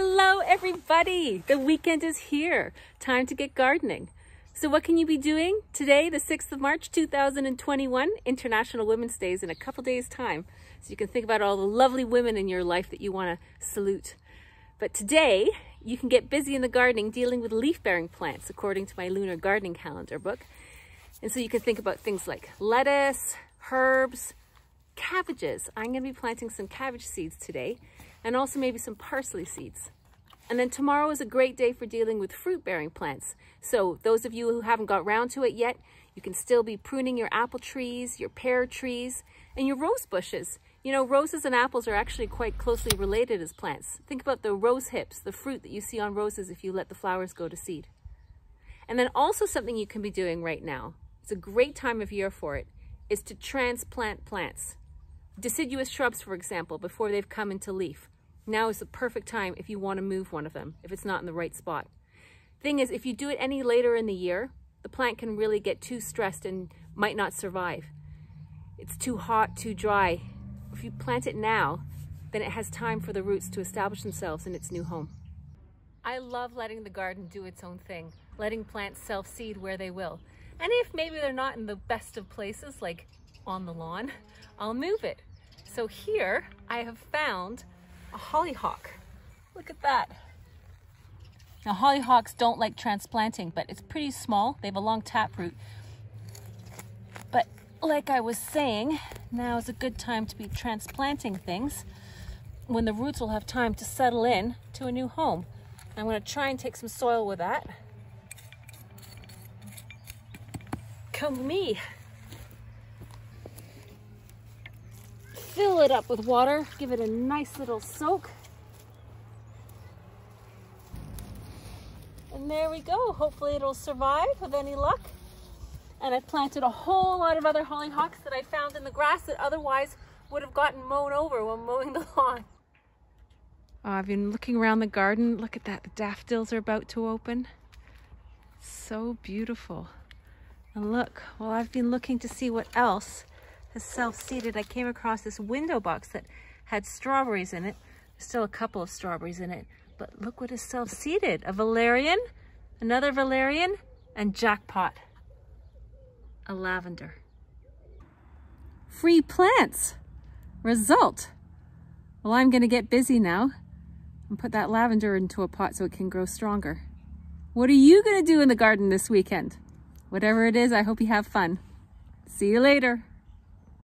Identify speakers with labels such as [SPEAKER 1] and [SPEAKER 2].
[SPEAKER 1] Hello everybody! The weekend is here. Time to get gardening. So what can you be doing today, the 6th of March 2021? International Women's Day is in a couple days time. So you can think about all the lovely women in your life that you want to salute. But today you can get busy in the gardening dealing with leaf-bearing plants according to my lunar gardening calendar book. And so you can think about things like lettuce, herbs, cabbages. I'm going to be planting some cabbage seeds today, and also maybe some parsley seeds. And then tomorrow is a great day for dealing with fruit-bearing plants. So those of you who haven't got round to it yet, you can still be pruning your apple trees, your pear trees, and your rose bushes. You know, roses and apples are actually quite closely related as plants. Think about the rose hips, the fruit that you see on roses if you let the flowers go to seed. And then also something you can be doing right now, it's a great time of year for it, is to transplant plants. Deciduous shrubs, for example, before they've come into leaf. Now is the perfect time if you want to move one of them, if it's not in the right spot. Thing is, if you do it any later in the year, the plant can really get too stressed and might not survive. It's too hot, too dry. If you plant it now, then it has time for the roots to establish themselves in its new home. I love letting the garden do its own thing, letting plants self-seed where they will. And if maybe they're not in the best of places, like on the lawn, I'll move it. So here I have found a hollyhock. Look at that. Now hollyhocks don't like transplanting, but it's pretty small. They have a long taproot. But like I was saying, now is a good time to be transplanting things when the roots will have time to settle in to a new home. I'm going to try and take some soil with that. Come with me. Fill it up with water, give it a nice little soak. And there we go. Hopefully it'll survive with any luck. And I've planted a whole lot of other hollyhocks that I found in the grass that otherwise would have gotten mown over when mowing the lawn. Oh, I've been looking around the garden. Look at that, the daffodils are about to open. So beautiful. And look, while I've been looking to see what else has self-seeded, I came across this window box that had strawberries in it. There's still a couple of strawberries in it, but look what is self-seeded. A valerian, another valerian, and jackpot, a lavender. Free plants. Result. Well, I'm going to get busy now and put that lavender into a pot so it can grow stronger. What are you going to do in the garden this weekend? Whatever it is, I hope you have fun. See you later.